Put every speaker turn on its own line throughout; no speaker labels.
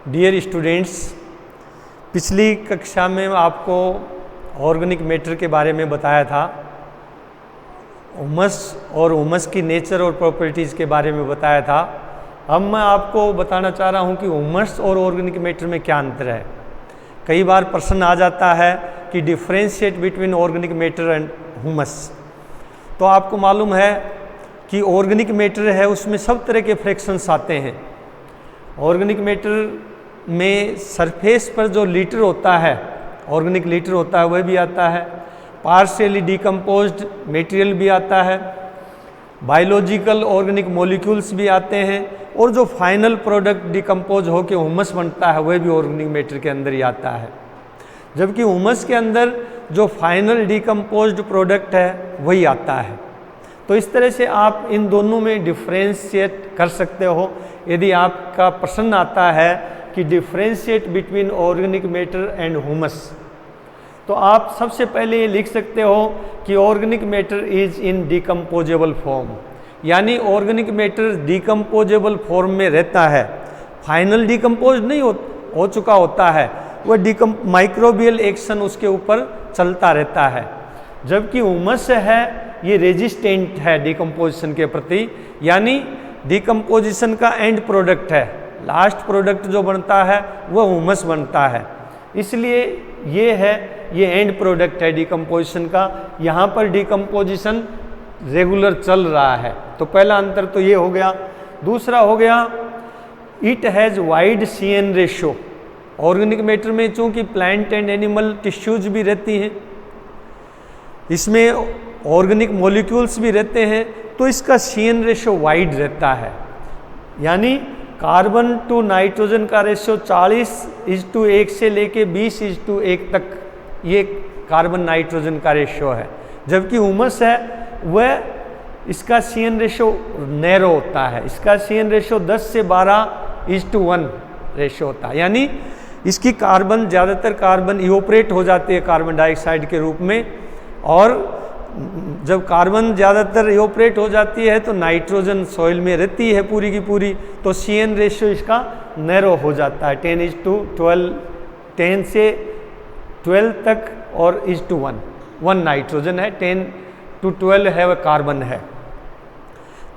Dear students, पिछली कक्षा में आपको ऑर्गेनिक मैटर के बारे में बताया था, ह्यूमस और ह्यूमस की नेचर और प्रॉपर्टीज़ के बारे में बताया था। अब मैं आपको बताना चाह रहा हूँ कि ह्यूमस और ऑर्गेनिक मैटर में क्या अंतर है। कई बार प्रश्न आ जाता है कि differentiate between organic matter and humus. तो आपको मालूम है कि ऑर्गेनिक मैटर है उसमें सब तरह के फ्रैक्शंस आते हैं। ऑर्गेनिक मैटर में सरफेस पर जो लीटर होता है, ऑर्गेनिक लीटर होता है, वह भी आता है। पार्शियली डिकम्पोज्ड मटेरियल भी आता है, बायोलॉजिकल ऑर्गेनिक मॉलिक्यूल्स भी आते हैं, और जो फाइनल प्रोडक्ट डिकम्पोज होकर ह्यूमस बनता है वह भी ऑर्गेनिक मैटर के अंदर ही आता है। जबकि ह्यूमस के अंदर जो फाइनल डिकम्पोज्ड प्रोडक्ट है वही आता है। तो इस तरह से आप इन दोनों में डिफ्रेंशिएट कर सकते हो। यदि आपका प्रश्न आता है कि differentiate between organic matter and humus, तो आप सबसे पहले ये लिख सकते हो कि organic matter is in decomposable form, यानी ऑर्गेनिक मैटर डिकम्पोजेबल फॉर्म में रहता है। फाइनल डिकम्पोज नहीं हो चुका होता है, वह माइक्रोबियल एक्शन उसके ऊपर चलता रहता है। जबकि ह्यूमस है ये रेजिस्टेंट है डिकम्पोजिशन के प्रति, यानी डिकम्पोजिशन का एंड प्रोडक्ट है, लास्ट प्रोडक्ट जो बनता है वह ह्यूमस बनता है। इसलिए ये है, ये एंड प्रोडक्ट है डिकम्पोजिशन का। यहाँ पर डिकम्पोजिशन रेगुलर चल रहा है। तो पहला अंतर तो ये हो गया। दूसरा हो गया, it has wide CN ratio. Organic matter में चूँकि प्लांट एंड एनिमल टिश्यूज भी रहती हैं, इसमें ऑर्गेनिक मॉलिक्यूल्स भी रहते हैं, तो इसका CN रेशो वाइड रहता है। यानी कार्बन टू नाइट्रोजन का रेशियो 40:1 से लेके 20:1 तक ये कार्बन नाइट्रोजन का रेशियो है। जबकि ह्यूमस है वह इसका CN रेशियो नैरो होता है, इसका CN रेशियो 10 से 12:1 रेशियो होता है। यानी इसकी कार्बन, ज़्यादातर कार्बन इवोपरेट हो जाती है कार्बन डाइऑक्साइड के रूप में, और जब कार्बन ज़्यादातर इवोपरेट हो जाती है तो नाइट्रोजन सॉइल में रहती है पूरी की पूरी, तो CN रेशियो इसका नैरो हो जाता है 10:12, 10 से 12 तक, और 1:1। 1 नाइट्रोजन है, 10:12 है वह कार्बन है।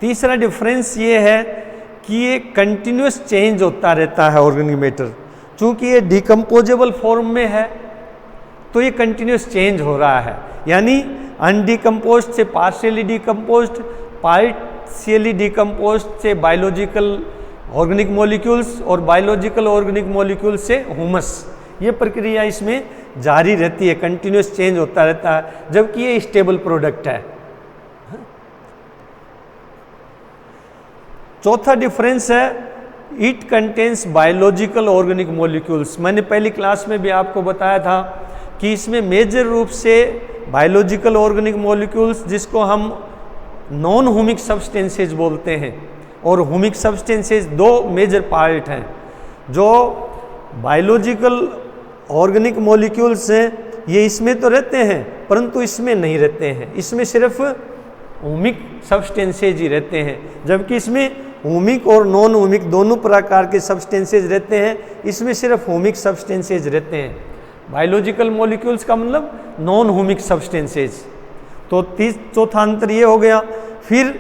तीसरा डिफरेंस ये है कि ये कंटिन्यूस चेंज होता रहता है ऑर्गेनिक मैटर। चूँकि ये डिकम्पोजेबल फॉर्म में है तो ये कंटिन्यूस चेंज हो रहा है, यानी अनडिकम्पोज्ड से पार्शियली डिकम्पोज्ड, पार्शियली डिकम्पोज्ड से बायोलॉजिकल ऑर्गेनिक मॉलिक्यूल्स, और बायोलॉजिकल ऑर्गेनिक मॉलिक्यूल्स से ह्यूमस। ये प्रक्रिया इसमें जारी रहती है, कंटिन्यूस चेंज होता रहता है, जबकि ये स्टेबल प्रोडक्ट है। चौथा डिफरेंस है, it contains biological organic molecules. मैंने पहली क्लास में भी आपको बताया था कि इसमें मेजर रूप से बायोलॉजिकल ऑर्गेनिक मॉलिक्यूल्स, जिसको हम नॉन ह्यूमिक सब्सटेंसेज बोलते हैं, और ह्यूमिक सब्सटेंसेज दो मेजर पार्ट हैं। जो बायोलॉजिकल ऑर्गेनिक मॉलिक्यूल्स हैं ये इसमें तो रहते हैं, परंतु इसमें नहीं रहते हैं, इसमें सिर्फ ह्यूमिक सब्सटेंसेज ही रहते हैं। जबकि इसमें ह्यूमिक और नॉन ह्यूमिक दोनों प्रकार के सब्सटेंसेज रहते हैं, इसमें सिर्फ ह्यूमिक सब्सटेंसेज रहते हैं। बायोलॉजिकल मॉलिक्यूल्स का मतलब नॉन ह्यूमिक सब्सटेंसेज। तो चौथा अंतर ये हो गया। फिर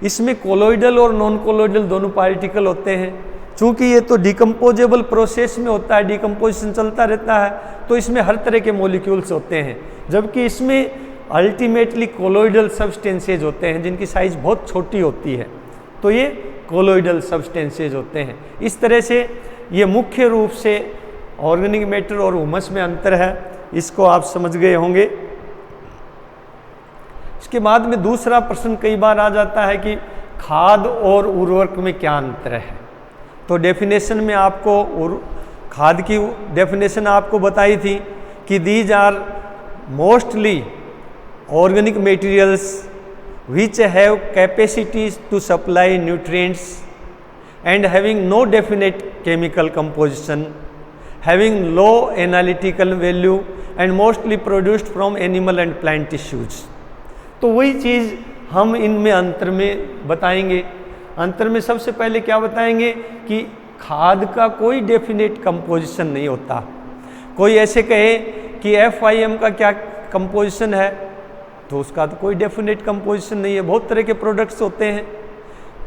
इसमें कोलोइडल और नॉन कोलोइडल दोनों पार्टिकल होते हैं। चूँकि ये तो डिकम्पोजेबल प्रोसेस में होता है, डिकम्पोजिशन चलता रहता है, तो इसमें हर तरह के मॉलिक्यूल्स होते हैं। जबकि इसमें अल्टीमेटली कोलोइडल सब्सटेंसेज होते हैं जिनकी साइज बहुत छोटी होती है, तो ये कोलोइडल सब्सटेंसेज होते हैं। इस तरह से ये मुख्य रूप से ऑर्गेनिक मैटर और ह्यूमस में अंतर है, इसको आप समझ गए होंगे। इसके बाद में दूसरा प्रश्न कई बार आ जाता है कि खाद और उर्वरक में क्या अंतर है। तो डेफिनेशन में आपको खाद की डेफिनेशन आपको बताई थी कि these are mostly organic materials which have capacities to supply nutrients and having no definite chemical composition, having low analytical value and mostly produced from animal and plant tissues। तो वही चीज़ हम इनमें अंतर में बताएंगे। अंतर में सबसे पहले क्या बताएंगे कि खाद का कोई डेफिनेट कंपोजिशन नहीं होता। कोई ऐसे कहे कि FIM का क्या कंपोजिशन है, तो उसका तो कोई डेफिनेट कंपोजिशन नहीं है, बहुत तरह के प्रोडक्ट्स होते हैं।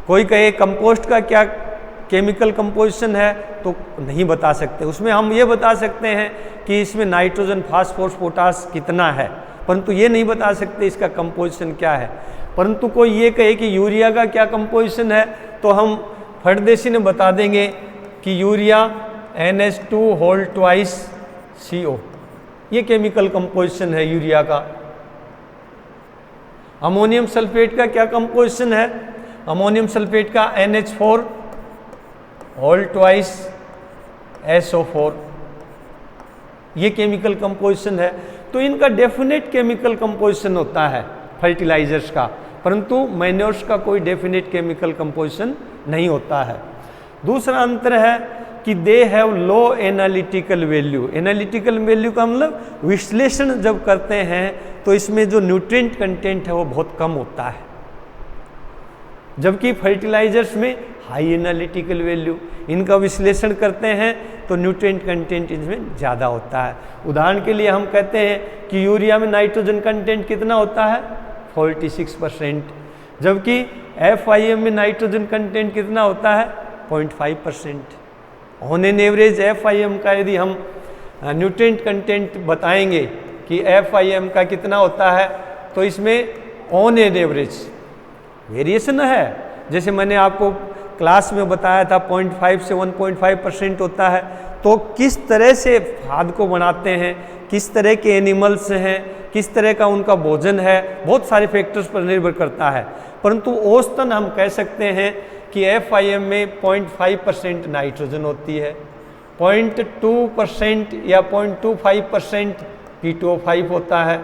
कोई कहे कंपोस्ट का क्या केमिकल कंपोजिशन है, तो नहीं बता सकते। उसमें हम ये बता सकते हैं कि इसमें नाइट्रोजन, फास्फोरस, पोटास कितना है, परंतु ये नहीं बता सकते इसका कंपोजिशन क्या है। परंतु कोई ये कहे कि यूरिया का क्या कंपोजिशन है, तो हम फटदेशी ने बता देंगे कि यूरिया NH2CO, ये केमिकल कंपोजिशन है यूरिया का। अमोनियम सल्फेट का क्या कंपोजिशन है, अमोनियम सल्फेट का NH4SO4, ये केमिकल कंपोजिशन है। तो इनका डेफिनेट केमिकल कंपोजिशन होता है फर्टिलाइजर्स का, परंतु मैन्योर्स का कोई डेफिनेट केमिकल कंपोजिशन नहीं होता है। दूसरा अंतर है कि they have low analytical value. Analytical value का मतलब विश्लेषण जब करते हैं तो इसमें जो न्यूट्रिएंट कंटेंट है वो बहुत कम होता है, जबकि फर्टिलाइजर्स में हाई एनालिटिकल वैल्यू, इनका विश्लेषण करते हैं तो न्यूट्रिएंट कंटेंट इसमें ज़्यादा होता है। उदाहरण के लिए हम कहते हैं कि यूरिया में नाइट्रोजन कंटेंट कितना होता है, 46%, जबकि FIM में नाइट्रोजन कंटेंट कितना होता है, 0.5%। ऑन एन एवरेज FIM का यदि हम न्यूट्रिएंट कंटेंट बताएंगे कि FIM का कितना होता है, तो इसमें ऑन एन एवरेज वेरिएशन है। जैसे मैंने आपको क्लास में बताया था 0.5 से 1.5% होता है। तो किस तरह से खाद को बनाते हैं, किस तरह के एनिमल्स हैं, किस तरह का उनका भोजन है, बहुत सारे फैक्टर्स पर निर्भर करता है। परंतु औसतन हम कह सकते हैं कि FIM में 0.5% नाइट्रोजन होती है, 0.2% या 0.25% P2O5 होता है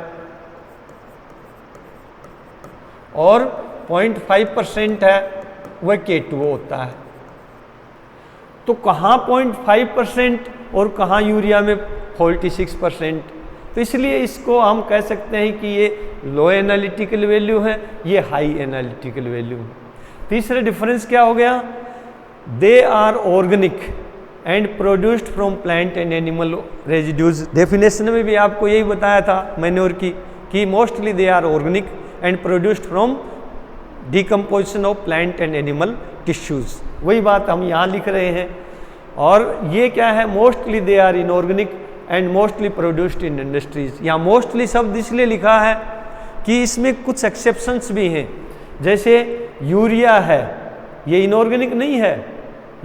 और 0.5% है वह K2O होता है। तो कहाँ 0.5% और कहाँ यूरिया में 46%। तो इसलिए इसको हम कह सकते हैं कि ये लो एनालिटिकल वैल्यू है, ये हाई एनालिटिकल वैल्यू है। तीसरा डिफरेंस क्या हो गया, they are organic and produced from plant and animal residues. Definition में भी आपको यही बताया था मैन्योर की कि mostly they are organic and produced from decomposition of plant and animal tissues. वही बात हम यहाँ लिख रहे हैं। और ये क्या है, mostly they are inorganic and mostly produced in industries. यहाँ मोस्टली शब्द इसलिए लिखा है कि इसमें कुछ एक्सेप्शंस भी हैं। जैसे यूरिया है, ये इनऑर्गेनिक नहीं है,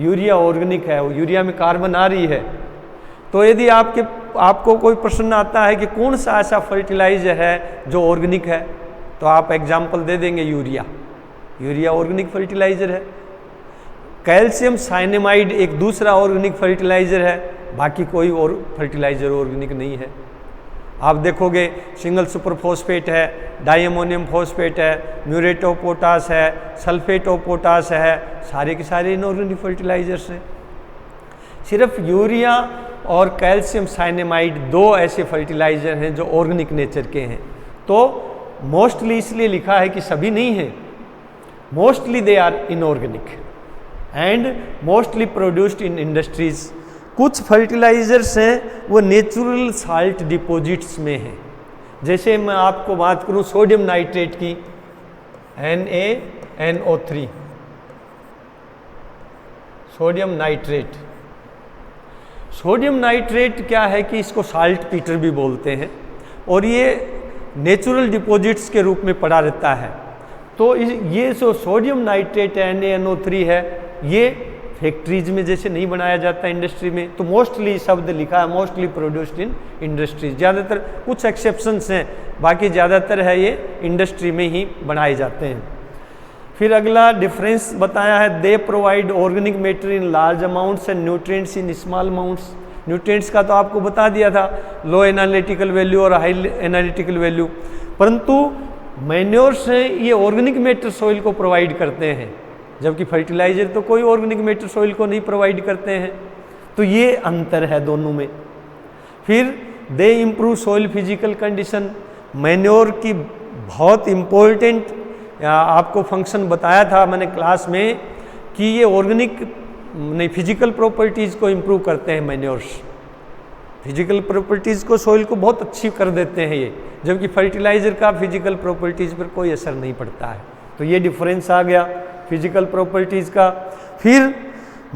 यूरिया ऑर्गेनिक है, यूरिया में कार्बन आ रही है। तो यदि आपको कोई प्रश्न आता है कि कौन सा ऐसा फर्टिलाइजर है जो ऑर्गेनिक है, तो आप एग्जाम्पल दे देंगे यूरिया। यूरिया ऑर्गेनिक फर्टिलाइजर है। कैल्शियम साइनेमाइड एक दूसरा ऑर्गेनिक फर्टिलाइजर है, बाकी कोई और फर्टिलाइजर ऑर्गेनिक नहीं है। आप देखोगे सिंगल सुपर फॉस्फेट है, डाइअमोनियम फॉस्फेट है, म्यूरेट ऑफ पोटास है, सल्फेट ऑफ पोटास है, सारे के सारे इनऑर्गेनिक फर्टिलाइजर्स हैं। सिर्फ यूरिया और कैल्शियम साइनेमाइड दो ऐसे फर्टिलाइजर हैं जो ऑर्गेनिक नेचर के हैं। तो मोस्टली इसलिए लिखा है कि सभी नहीं है, mostly they are inorganic and mostly produced in industries. कुछ फर्टिलाइजर्स हैं वो नेचुरल साल्ट डिपॉजिट्स में हैं। जैसे मैं आपको बात करूं सोडियम नाइट्रेट की, NaNO3, sodium nitrate. Sodium nitrate क्या है कि इसको साल्ट पीटर भी बोलते हैं और ये नेचुरल डिपॉजिट्स के रूप में पड़ा रहता है। तो ये जो सोडियम नाइट्रेट NaNO3 है, ये फैक्ट्रीज में जैसे नहीं बनाया जाता इंडस्ट्री में, तो मोस्टली शब्द लिखा है मोस्टली प्रोड्यूस्ड इन इंडस्ट्रीज। ज़्यादातर, कुछ एक्सेप्शंस हैं, बाकी ज़्यादातर है ये इंडस्ट्री में ही बनाए जाते हैं। फिर अगला डिफरेंस बताया है, they provide organic matter in large amounts and nutrients in small amounts. Nutrients का तो आपको बता दिया था, लो एनालिटिकल वैल्यू और हाई एनालिटिकल वैल्यू। परंतु मैन्योर्स हैं ये ऑर्गेनिक मैटर सॉइल को प्रोवाइड करते हैं, जबकि फर्टिलाइजर तो कोई ऑर्गेनिक मैटर सॉइल को नहीं प्रोवाइड करते हैं। तो ये अंतर है दोनों में। फिर दे improve soil physical condition. Manure की बहुत इम्पोर्टेंट आपको फंक्शन बताया था मैंने क्लास में कि ये ऑर्गेनिक नहीं, फिजिकल प्रॉपर्टीज़ को इम्प्रूव करते हैं मैन्योर्स। फिजिकल प्रॉपर्टीज़ को, सॉइल को बहुत अच्छी कर देते हैं ये, जबकि फर्टिलाइज़र का फिजिकल प्रॉपर्टीज़ पर कोई असर नहीं पड़ता है। तो ये डिफरेंस आ गया फिजिकल प्रॉपर्टीज़ का। फिर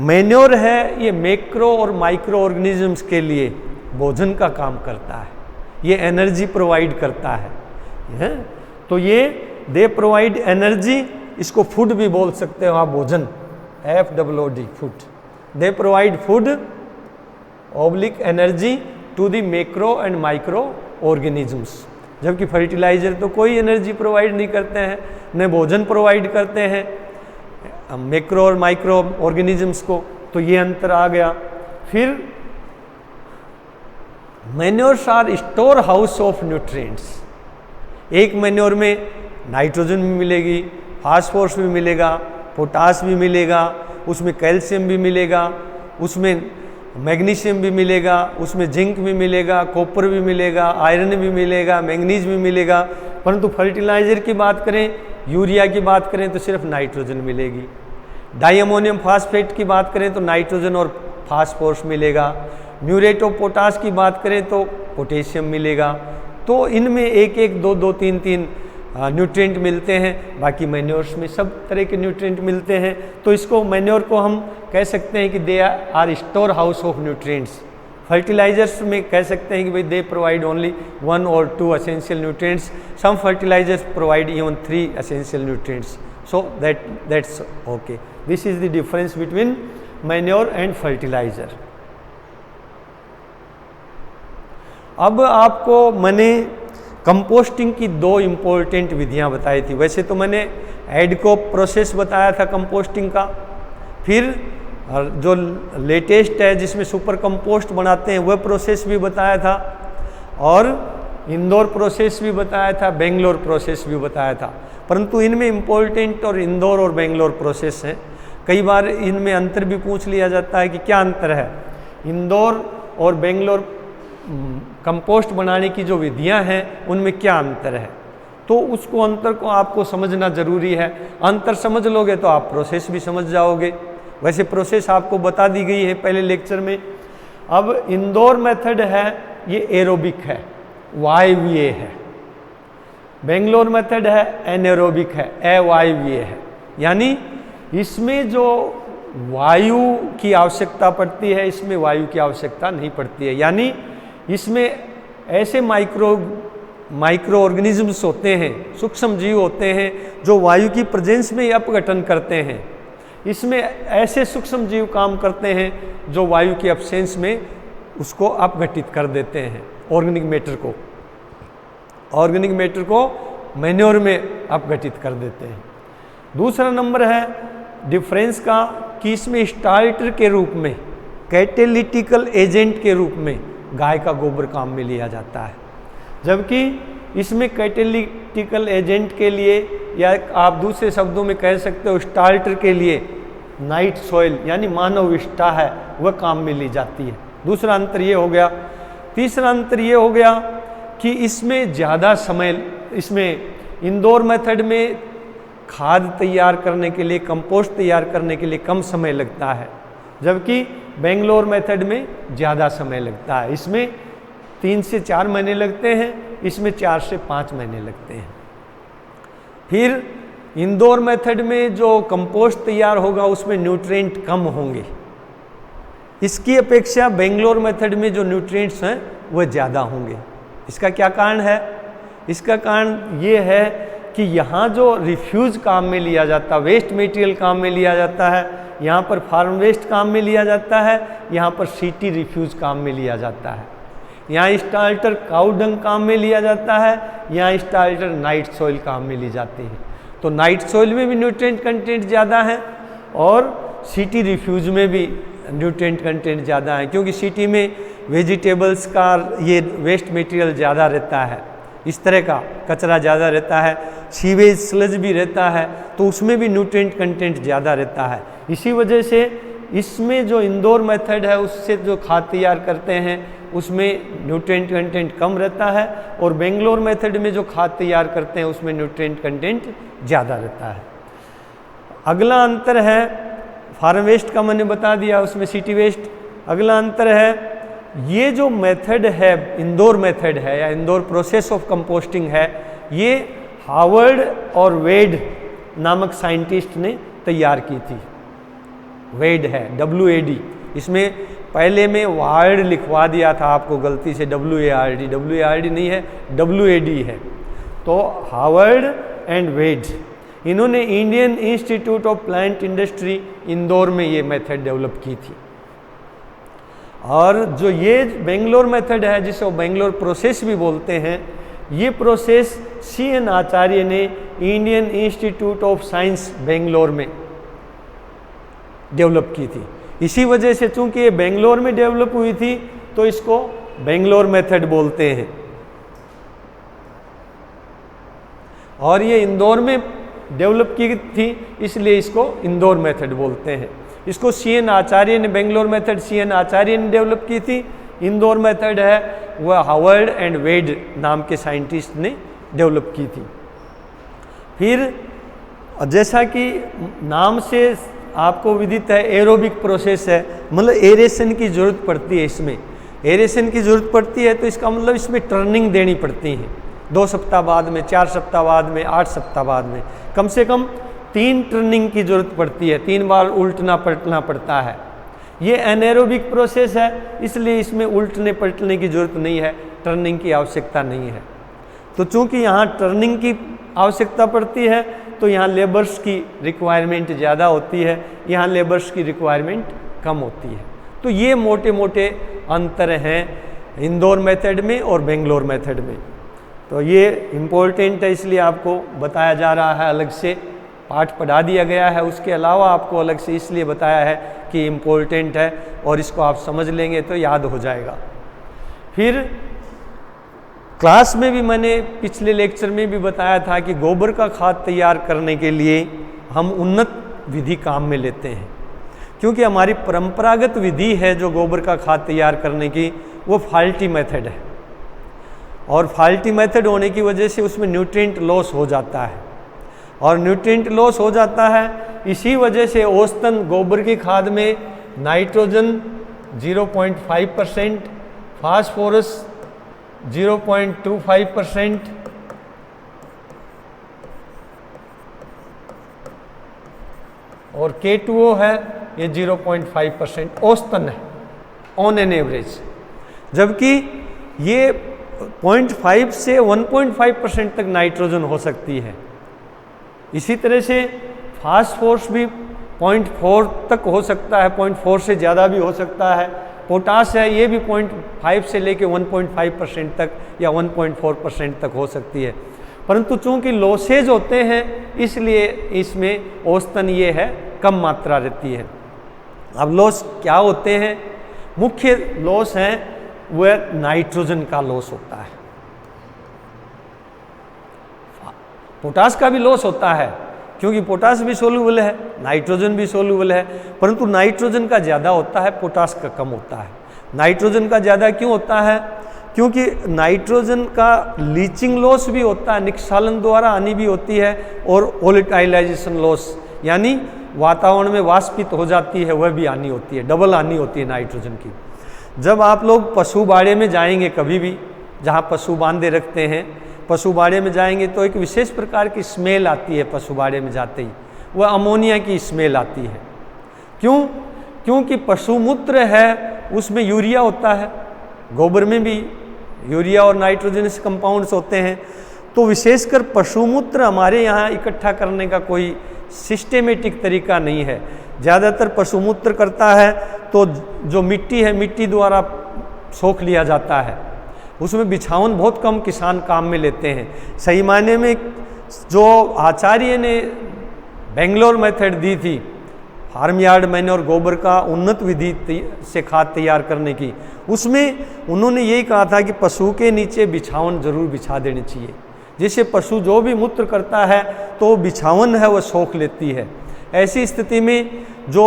मैन्योर है, ये मैक्रो और माइक्रो ऑर्गेनिजम्स के लिए भोजन का काम करता है, ये एनर्जी प्रोवाइड करता है। तो ये दे प्रोवाइड एनर्जी, इसको फूड भी बोल सकते हो आप, भोजन, FOOD, food. They provide food oblique energy to the macro and micro organisms. जबकि फर्टिलाइजर तो कोई एनर्जी प्रोवाइड नहीं करते हैं, न भोजन प्रोवाइड करते हैं मैक्रो और माइक्रो ऑर्गेनिजम्स को। तो ये अंतर आ गया। फिर manures are store house of nutrients. एक मैन्योर में नाइट्रोजन भी मिलेगी, फास्फोरस भी मिलेगा, पोटास भी मिलेगा, उसमें कैल्शियम भी मिलेगा, उसमें मैग्नीशियम भी मिलेगा, उसमें जिंक भी मिलेगा, कॉपर भी मिलेगा, आयरन भी मिलेगा, मैंगनीज भी मिलेगा। परंतु फर्टिलाइजर की बात करें, यूरिया की बात करें तो सिर्फ नाइट्रोजन मिलेगी। डाई अमोनियम फास्फेट की बात करें तो नाइट्रोजन और फास्फोरस मिलेगा। म्यूरेट ऑफ पोटास की बात करें तो पोटेशियम मिलेगा। तो इनमें एक एक दो दो तीन तीन न्यूट्रिएंट मिलते हैं। बाकी मैन्योर्स में सब तरह के न्यूट्रिएंट मिलते हैं। तो इसको मैन्योर को हम कह सकते हैं कि they are store house of nutrients. Fertilizers में कह सकते हैं कि भाई they provide only 1 or 2 essential nutrients. Some fertilizers provide even 3 essential nutrients. So that's okay. This is the difference between manure and fertilizer. अब आपको मैंने कंपोस्टिंग की 2 इम्पोर्टेंट विधियां बताई थी। वैसे तो मैंने एडकोप प्रोसेस बताया था कंपोस्टिंग का, फिर जो लेटेस्ट है जिसमें सुपर कंपोस्ट बनाते हैं वह प्रोसेस भी बताया था, और इंदौर प्रोसेस भी बताया था, बेंगलोर प्रोसेस भी बताया था। परंतु इनमें इम्पोर्टेंट और इंदौर और बेंगलोर प्रोसेस हैं। कई बार इनमें अंतर भी पूछ लिया जाता है कि क्या अंतर है। इंदौर और बेंगलोर कंपोस्ट बनाने की जो विधियां हैं उनमें क्या अंतर है, तो उसको अंतर को आपको समझना ज़रूरी है। अंतर समझ लोगे तो आप प्रोसेस भी समझ जाओगे। वैसे प्रोसेस आपको बता दी गई है पहले लेक्चर में। अब इंदौर मेथड है ये एरोबिक है, वायवीय है। बेंगलोर मेथड है एनेरोबिक है, अवायवीय है। यानी इसमें जो वायु की आवश्यकता पड़ती है, इसमें वायु की आवश्यकता नहीं पड़ती है। यानी इसमें ऐसे माइक्रो ऑर्गेनिजम्स होते हैं, सूक्ष्म जीव होते हैं जो वायु की प्रेजेंस में अपघटन करते हैं। इसमें ऐसे सूक्ष्म जीव काम करते हैं जो वायु की एब्सेंस में उसको अपघटित कर देते हैं, ऑर्गेनिक मैटर को मैन्योर में अपघटित कर देते हैं। दूसरा नंबर है डिफरेंस का कि इसमें स्टार्टर के रूप में, कैटेलिटिकल एजेंट के रूप में गाय का गोबर काम में लिया जाता है, जबकि इसमें कैटेलिटिकल एजेंट के लिए, या आप दूसरे शब्दों में कह सकते हो स्टार्टर के लिए, नाइट सॉइल यानी मानव विष्ठा है वह काम में ली जाती है। दूसरा अंतर ये हो गया। तीसरा अंतर ये हो गया कि इसमें ज़्यादा समय, इसमें इंदौर मेथड में खाद तैयार करने के लिए, कंपोस्ट तैयार करने के लिए कम समय लगता है, जबकि बेंगलोर मेथड में ज़्यादा समय लगता है। इसमें 3 से 4 महीने लगते हैं, इसमें 4 से 5 महीने लगते हैं। फिर इंदौर मेथड में जो कंपोस्ट तैयार होगा उसमें न्यूट्रिएंट कम होंगे, इसकी अपेक्षा बेंगलोर मेथड में जो न्यूट्रिएंट्स हैं वह ज़्यादा होंगे। इसका क्या कारण है? इसका कारण ये है कि यहाँ जो रिफ्यूज़ काम में लिया जाता है, वेस्ट मटेरियल काम में लिया जाता है, यहाँ पर फार्म वेस्ट काम में लिया जाता है, यहाँ पर सिटी रिफ्यूज़ काम में लिया जाता है। यहाँ स्टार्टर काऊ डंग काम में लिया जाता है, यहाँ स्टार्टर नाइट सॉइल काम में ली जाती है। तो नाइट सॉइल में भी न्यूट्रिएंट कंटेंट ज़्यादा है और सिटी रिफ्यूज़ में भी न्यूट्रिएंट कंटेंट ज़्यादा है, क्योंकि सिटी में वेजिटेबल्स का ये वेस्ट मटेरियल ज़्यादा रहता है, इस तरह का कचरा ज़्यादा रहता है, सीवेज स्लज भी रहता है, तो उसमें भी न्यूट्रिएंट कंटेंट ज़्यादा रहता है। इसी वजह से इसमें जो इंदौर मेथड है उससे जो खाद तैयार करते हैं उसमें न्यूट्रिएंट कंटेंट कम रहता है, और बेंगलोर मेथड में जो खाद तैयार करते हैं उसमें न्यूट्रिएंट कंटेंट ज़्यादा रहता है। अगला अंतर है फार्म वेस्ट का मैंने बता दिया, उसमें सिटी वेस्ट। अगला अंतर है, ये जो मेथड है, इंदौर मेथड है या इंदौर प्रोसेस ऑफ कंपोस्टिंग है, ये हार्वर्ड और वेड नामक साइंटिस्ट ने तैयार की थी। वेड है, WAD। इसमें पहले में वार्ड लिखवा दिया था आपको गलती से, WARD नहीं है, WAD है। तो हार्वर्ड एंड वेड, इन्होंने Indian institute of plant industry Indore में ये मेथड डेवलप की थी। और जो ये बेंगलोर मेथड है, जिसे वो बेंगलोर प्रोसेस भी बोलते हैं, ये प्रोसेस CN आचार्य ने Indian institute of science Bangalore में डेवलप की थी। इसी वजह से चूंकि ये बेंगलोर में डेवलप हुई थी तो इसको बेंगलोर मेथड बोलते हैं। और ये इंदौर में डेवलप की थी, इसलिए इसको इंदौर मेथड बोलते हैं। इसको CN आचार्य ने, बेंगलोर मेथड CN आचार्य ने डेवलप की थी। इंदौर मेथड है वह हार्वर्ड एंड वेड नाम के साइंटिस्ट ने डेवलप की थी। फिर जैसा कि नाम से आपको विदित है, एरोबिक प्रोसेस है, मतलब एरेशन की ज़रूरत पड़ती है। इसमें एरेशन की ज़रूरत पड़ती है तो इसका मतलब इसमें टर्निंग देनी पड़ती है। 2 सप्ताह बाद में, 4 सप्ताह बाद में, 8 सप्ताह बाद में, कम से कम 3 टर्निंग की ज़रूरत पड़ती है, 3 बार उल्टना पलटना पड़ता है। ये एनारोबिक प्रोसेस है, इसलिए इसमें उल्टने पलटने की ज़रूरत नहीं है, टर्निंग की आवश्यकता नहीं है। तो चूँकि यहाँ टर्निंग की आवश्यकता पड़ती है तो यहाँ लेबर्स की रिक्वायरमेंट ज़्यादा होती है, यहाँ लेबर्स की रिक्वायरमेंट कम होती है। तो ये मोटे मोटे अंतर हैं इंदौर मेथड में और बेंगलोर मेथड में। तो ये इम्पोर्टेंट है, इसलिए आपको बताया जा रहा है, अलग से पाठ पढ़ा दिया गया है। उसके अलावा आपको अलग से इसलिए बताया है कि इम्पोर्टेंट है और इसको आप समझ लेंगे तो याद हो जाएगा। फिर क्लास में भी मैंने पिछले लेक्चर में भी बताया था कि गोबर का खाद तैयार करने के लिए हम उन्नत विधि काम में लेते हैं, क्योंकि हमारी परंपरागत विधि है जो गोबर का खाद तैयार करने की, वो फाल्टी मेथड है। और फाल्टी मेथड होने की वजह से उसमें न्यूट्रिएंट लॉस हो जाता है, और न्यूट्रिएंट लॉस हो जाता है। इसी वजह से औसतन गोबर की खाद में नाइट्रोजन 0.5%, फास्फोरस 0.25% और K2O है ये 0.5% औसतन है, ऑन एन एवरेज। जबकि ये 0.5 से 1.5% तक नाइट्रोजन हो सकती है। इसी तरह से फास्फोरस भी 0.4 तक हो सकता है, 0.4 से ज़्यादा भी हो सकता है। पोटास है, ये भी 0.5 से लेके 1.5% तक या 1.4% तक हो सकती है। परंतु चूंकि लॉसेज होते हैं इसलिए इसमें औसतन ये है कम मात्रा रहती है। अब लॉस क्या होते हैं? मुख्य लॉस हैं वह नाइट्रोजन का लॉस होता है। पोटास का भी लॉस होता है क्योंकि पोटास भी सोल्यूबल है, नाइट्रोजन भी सोल्यूबल है, परंतु नाइट्रोजन का ज़्यादा होता है, पोटास का कम होता है। नाइट्रोजन का ज़्यादा क्यों होता है? क्योंकि नाइट्रोजन का लीचिंग लॉस भी होता है, निक्षालन द्वारा हानि भी होती है, और वोलेटाइलाइजेशन लॉस यानी वातावरण में वाष्पित हो जाती है, वह भी हानि होती है, डबल हानि होती है नाइट्रोजन की। जब आप लोग पशु बाड़े में जाएंगे, कभी भी जहाँ पशु बांधे रखते हैं, पशु बाड़े में जाएंगे तो एक विशेष प्रकार की स्मेल आती है। पशु बाड़े में जाते ही वह अमोनिया की स्मेल आती है। क्यों? क्योंकि पशु मूत्र है उसमें यूरिया होता है, गोबर में भी यूरिया और नाइट्रोजनस कंपाउंड्स होते हैं। तो विशेषकर पशु मूत्र हमारे यहाँ इकट्ठा करने का कोई सिस्टेमेटिक तरीका नहीं है। ज़्यादातर पशु मूत्र करता है तो जो मिट्टी है, मिट्टी द्वारा सोख लिया जाता है, उसमें बिछावन बहुत कम किसान काम में लेते हैं। सही मायने में जो आचार्य ने बेंगलोर मेथड दी थी, फार्म यार्ड मैन्योर गोबर का उन्नत विधि से खाद तैयार करने की, उसमें उन्होंने यही कहा था कि पशु के नीचे बिछावन जरूर बिछा देनी चाहिए, जिससे पशु जो भी मूत्र करता है तो बिछावन है वह सोख लेती है। ऐसी स्थिति में जो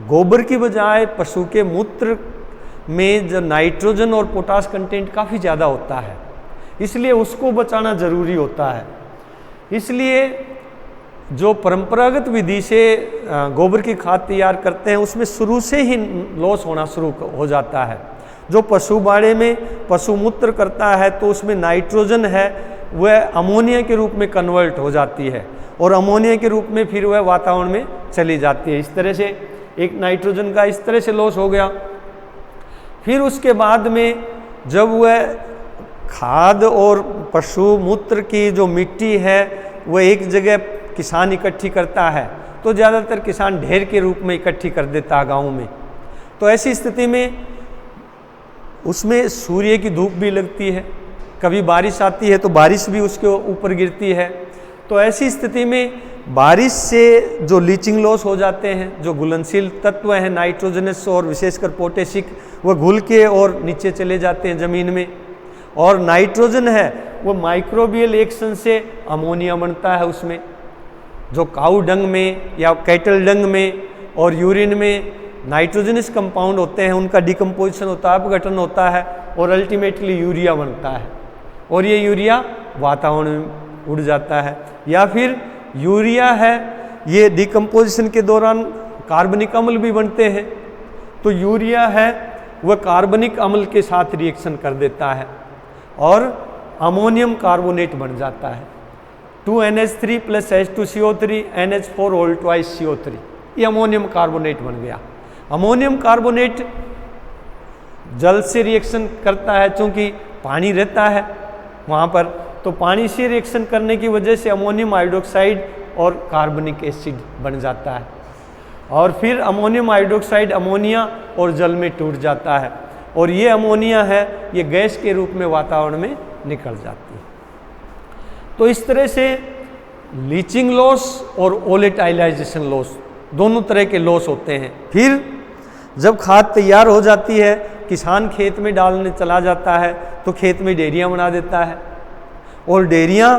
गोबर की बजाय पशु के मूत्र में जो नाइट्रोजन और पोटास कंटेंट काफ़ी ज़्यादा होता है, इसलिए उसको बचाना ज़रूरी होता है। इसलिए जो परंपरागत विधि से गोबर की खाद तैयार करते हैं उसमें शुरू से ही लॉस होना शुरू हो जाता है। जो पशु बाड़े में पशु मूत्र करता है तो उसमें नाइट्रोजन है वह अमोनिया के रूप में कन्वर्ट हो जाती है और अमोनिया के रूप में फिर वह वातावरण में चली जाती है। इस तरह से एक नाइट्रोजन का इस तरह से लॉस हो गया। फिर उसके बाद में जब वह खाद और पशु मूत्र की जो मिट्टी है वह एक जगह किसान इकट्ठी करता है तो ज़्यादातर किसान ढेर के रूप में इकट्ठी कर देता है गाँव में। तो ऐसी स्थिति में उसमें सूर्य की धूप भी लगती है, कभी बारिश आती है तो बारिश भी उसके ऊपर गिरती है। तो ऐसी स्थिति में बारिश से जो लीचिंग लॉस हो जाते हैं, जो घुलनशील तत्व हैं नाइट्रोजनस और विशेषकर पोटेशिक, वह घुल के और नीचे चले जाते हैं ज़मीन में। और नाइट्रोजन है वो माइक्रोबियल एक्शन से अमोनिया बनता है उसमें, जो काऊ डंग में या कैटल डंग में और यूरिन में नाइट्रोजनस कंपाउंड होते हैं उनका डिकम्पोजिशन होता है, अपघटन होता है और अल्टीमेटली यूरिया बनता है और ये यूरिया वातावरण में उड़ जाता है। या फिर यूरिया है ये डिकम्पोजिशन के दौरान कार्बनिक अम्ल भी बनते हैं तो यूरिया है वह कार्बनिक अम्ल के साथ रिएक्शन कर देता है और अमोनियम कार्बोनेट बन जाता है। 2NH3 + H2CO3 NH4 whole twice CO3, ये अमोनियम कार्बोनेट बन गया। अमोनियम कार्बोनेट जल से रिएक्शन करता है, चूँकि पानी रहता है वहाँ पर, तो पानी से रिएक्शन करने की वजह से अमोनियम हाइड्रोक्साइड और कार्बनिक एसिड बन जाता है और फिर अमोनियम हाइड्रोक्साइड अमोनिया और जल में टूट जाता है और ये अमोनिया है ये गैस के रूप में वातावरण में निकल जाती है। तो इस तरह से लीचिंग लॉस और वोलेटाइलाइजेशन लॉस दोनों तरह के लॉस होते हैं। फिर जब खाद तैयार हो जाती है किसान खेत में डालने चला जाता है तो खेत में डेरियाँ बना देता है और डेरियाँ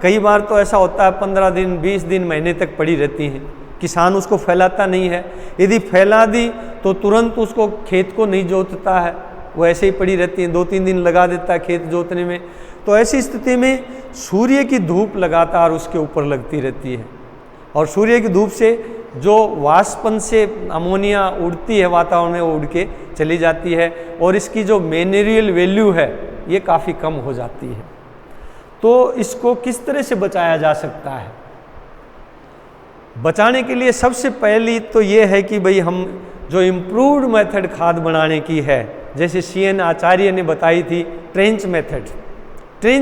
कई बार तो ऐसा होता है 15 दिन 20 दिन महीने तक पड़ी रहती हैं, किसान उसको फैलाता नहीं है। यदि फैला दी तो तुरंत उसको खेत को नहीं जोतता है, वो ऐसे ही पड़ी रहती हैं, 2-3 दिन लगा देता है खेत जोतने में। तो ऐसी स्थिति में सूर्य की धूप लगातार उसके ऊपर लगती रहती है और सूर्य की धूप से जो वाष्पन से अमोनिया उड़ती है वातावरण में वो उड़ के चली जाती है और इसकी जो मिनरल वैल्यू है ये काफ़ी कम हो जाती है। तो इसको किस तरह से बचाया जा सकता है? बचाने के लिए सबसे पहली तो ये है कि भाई हम जो इम्प्रूव्ड मेथड खाद बनाने की है, जैसे CN आचार्य ने बताई थी ट्रेंच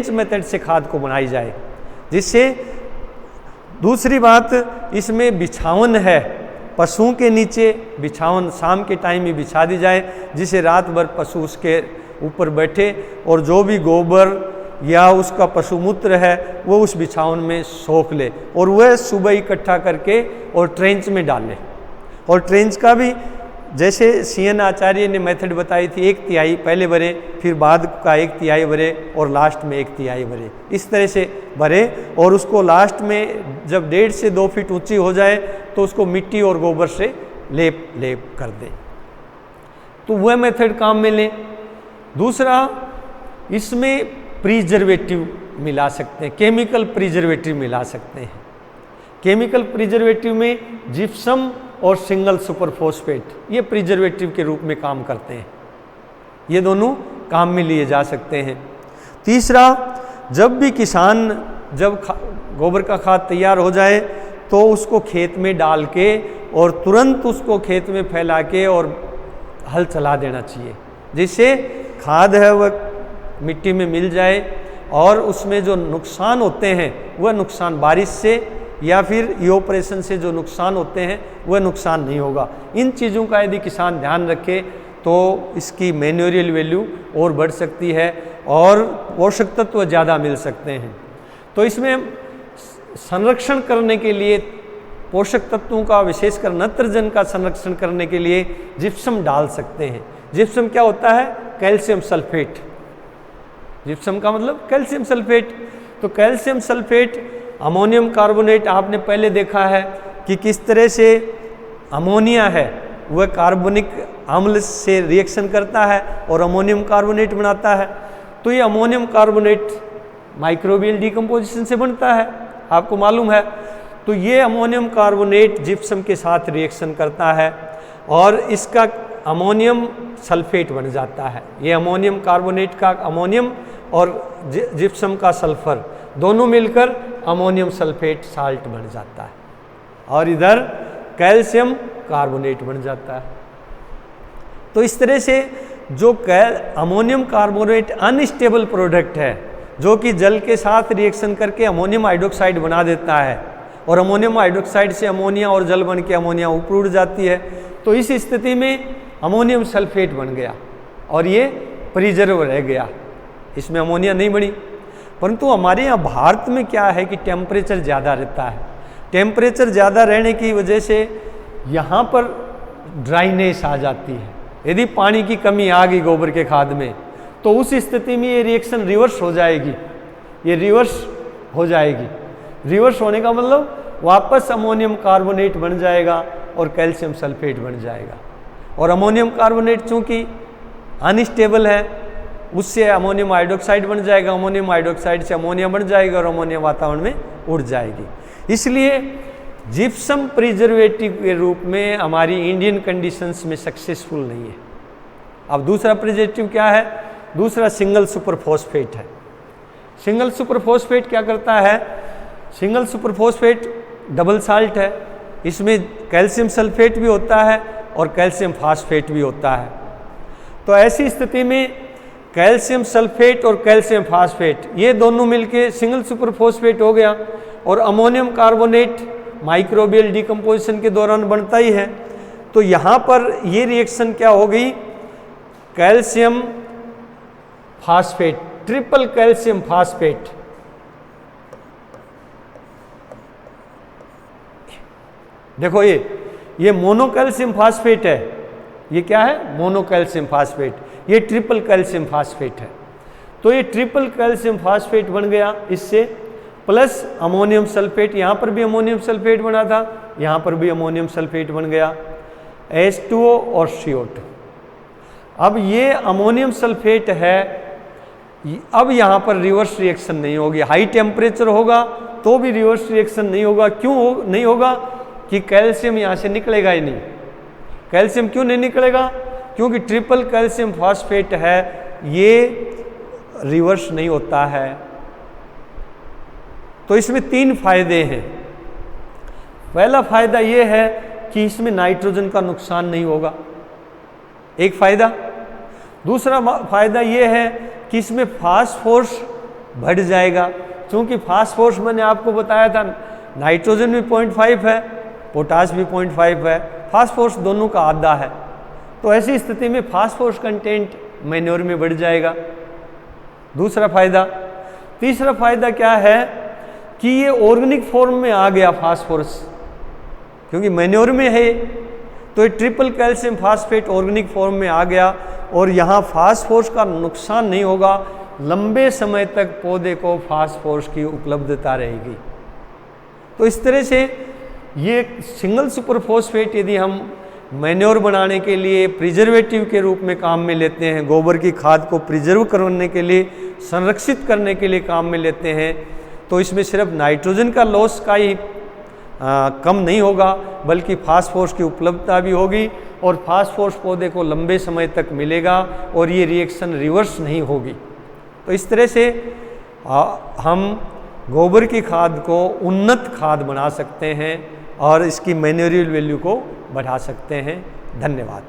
मेथड से खाद को बनाई जाए। जिससे दूसरी बात इसमें बिछावन है, पशुओं के नीचे बिछावन शाम के टाइम में बिछा दी जाए जिसे रात भर पशु उसके ऊपर बैठे और जो भी गोबर या उसका पशुमूत्र है वो उस बिछावन में सोख ले और वह सुबह इकट्ठा करके और ट्रेंच में डाले। और ट्रेंच का भी जैसे CN आचार्य ने मेथड बताई थी 1/3 पहले भरे, फिर बाद का 1/3 भरे और लास्ट में 1/3 भरे, इस तरह से भरे और उसको लास्ट में जब 1.5 से 2 फीट ऊंची हो जाए तो उसको मिट्टी और गोबर से लेप कर दें, तो वह मेथड काम में लें। दूसरा इसमें प्रिजर्वेटिव मिला सकते हैं, केमिकल प्रिजर्वेटिव मिला सकते हैं। केमिकल प्रिजर्वेटिव में जिप्सम और सिंगल सुपर फॉस्फेट ये प्रिजर्वेटिव के रूप में काम करते हैं, ये दोनों काम में लिए जा सकते हैं। तीसरा, जब भी किसान जब गोबर का खाद तैयार हो जाए तो उसको खेत में डाल के और तुरंत उसको खेत में फैला के और हल चला देना चाहिए, जिससे खाद है वह मिट्टी में मिल जाए और उसमें जो नुकसान होते हैं वह नुकसान बारिश से या फिर इवोपरेशन से जो नुकसान होते हैं वह नुकसान नहीं होगा। इन चीज़ों का यदि किसान ध्यान रखे तो इसकी मैन्योरियल वैल्यू और बढ़ सकती है और पोषक तत्व ज़्यादा मिल सकते हैं। तो इसमें संरक्षण करने के लिए पोषक तत्वों का विशेषकर नत्रजन का संरक्षण करने के लिए जिप्सम डाल सकते हैं। जिप्सम क्या होता है? Calcium sulphate. जिप्सम का मतलब कैल्शियम सल्फेट। तो कैल्शियम सल्फेट अमोनियम कार्बोनेट आपने पहले देखा है कि किस तरह से अमोनिया है वह कार्बनिक अम्ल से रिएक्शन करता है और अमोनियम कार्बोनेट बनाता है। तो ये अमोनियम कार्बोनेट माइक्रोबियल डिकम्पोजिशन से बनता है, आपको मालूम है। तो ये अमोनियम कार्बोनेट जिप्सम के साथ रिएक्शन करता है और इसका अमोनियम सल्फेट बन जाता है। ये अमोनियम कार्बोनेट का अमोनियम और जिप्सम का सल्फर दोनों मिलकर अमोनियम सल्फेट साल्ट बन जाता है और इधर कैल्शियम कार्बोनेट बन जाता है। तो इस तरह से जो अमोनियम कार्बोनेट अनस्टेबल प्रोडक्ट है जो कि जल के साथ रिएक्शन करके अमोनियम हाइड्रोक्साइड बना देता है और अमोनियम हाइड्रोक्साइड से अमोनिया और जल बन के अमोनिया ऊपर उड़ जाती है, तो इस स्थिति में अमोनियम सल्फेट बन गया और ये प्रिजर्व रह गया, इसमें अमोनिया नहीं बनी। परंतु हमारे यहाँ भारत में क्या है कि टेम्परेचर ज़्यादा रहता है। टेम्परेचर ज़्यादा रहने की वजह से यहाँ पर ड्राइनेस आ जाती है। यदि पानी की कमी आ गई गोबर के खाद में तो उस स्थिति में ये रिएक्शन रिवर्स हो जाएगी, ये रिवर्स हो जाएगी। रिवर्स होने का मतलब वापस अमोनियम कार्बोनेट बन जाएगा और कैल्शियम सल्फेट बन जाएगा। और अमोनियम कार्बोनेट चूँकि अनस्टेबल है उससे अमोनियम हाइड्रोक्साइड बन जाएगा, अमोनियम हाइड्रोक्साइड से अमोनिया बन जाएगा और अमोनिया वातावरण में उड़ जाएगी। इसलिए जिप्सम प्रिजर्वेटिव के रूप में हमारी इंडियन कंडीशंस में सक्सेसफुल नहीं है। अब दूसरा प्रिजर्वेटिव क्या है? दूसरा सिंगल सुपर फॉस्फेट है। सिंगल सुपर फॉस्फेट क्या करता है? Single super phosphate double salt है, इसमें कैल्शियम सल्फेट भी होता है और कैल्शियम फास्फेट भी होता है। तो ऐसी स्थिति में कैल्शियम सल्फेट और कैल्शियम फास्फेट ये दोनों मिलके सिंगल सुपर फॉस्फेट हो गया और अमोनियम कार्बोनेट माइक्रोबियल डिकम्पोजिशन के दौरान बनता ही है। तो यहाँ पर ये रिएक्शन क्या हो गई? Calcium phosphate, triple calcium phosphate. देखो ये मोनो कैल्शियम फास्फेट है, ये क्या है? Mono calcium phosphate. ये ट्रिपल कैल्शियम फास्फेट है। तो ये ट्रिपल कैल्शियम फास्फेट बन गया इससे, प्लस अमोनियम सल्फेट, यहाँ पर भी अमोनियम सल्फेट बना था, यहाँ पर भी अमोनियम सल्फेट बन गया, H2O और CO2। अब ये अमोनियम सल्फेट है, अब यहाँ पर रिवर्स रिएक्शन नहीं होगी। हाई टेम्परेचर होगा तो भी रिवर्स रिएक्शन नहीं होगा। क्यों नहीं होगा? कि कैल्शियम यहाँ से निकलेगा ही नहीं। कैल्शियम क्यों नहीं निकलेगा? क्योंकि ट्रिपल कैल्शियम फास्फेट है, ये रिवर्स नहीं होता है। तो इसमें 3 फायदे हैं। पहला फायदा ये है कि इसमें नाइट्रोजन का नुकसान नहीं होगा, एक फायदा। दूसरा फायदा ये है कि इसमें फास्फोरस बढ़ जाएगा, क्योंकि फास्फोरस मैंने आपको बताया था नाइट्रोजन भी 0.5 है, पोटाश भी 0.5 है, फास्फोरस दोनों का आधा है। तो ऐसी स्थिति में फास्फोरस कंटेंट मैन्योर में बढ़ जाएगा, दूसरा फायदा। तीसरा फायदा क्या है कि ये ऑर्गेनिक फॉर्म में आ गया फास्फोरस, क्योंकि मैन्योर में है तो ये triple calcium phosphate organic form में आ गया और यहाँ फास्फोरस का नुकसान नहीं होगा। लंबे समय तक पौधे को फास्फोरस की उपलब्धता रहेगी। तो इस तरह से ये सिंगल सुपर फॉस्फेट यदि हम मैन्योर बनाने के लिए प्रिजर्वेटिव के रूप में काम में लेते हैं, गोबर की खाद को प्रिजर्व करने के लिए, संरक्षित करने के लिए काम में लेते हैं, तो इसमें सिर्फ नाइट्रोजन का लॉस का ही कम नहीं होगा, बल्कि फास्फोरस की उपलब्धता भी होगी और फास्फोरस पौधे को लंबे समय तक मिलेगा और ये रिएक्शन रिवर्स नहीं होगी। तो इस तरह से हम गोबर की खाद को उन्नत खाद बना सकते हैं और इसकी मैन्योरियल वैल्यू को बढ़ा सकते हैं। धन्यवाद।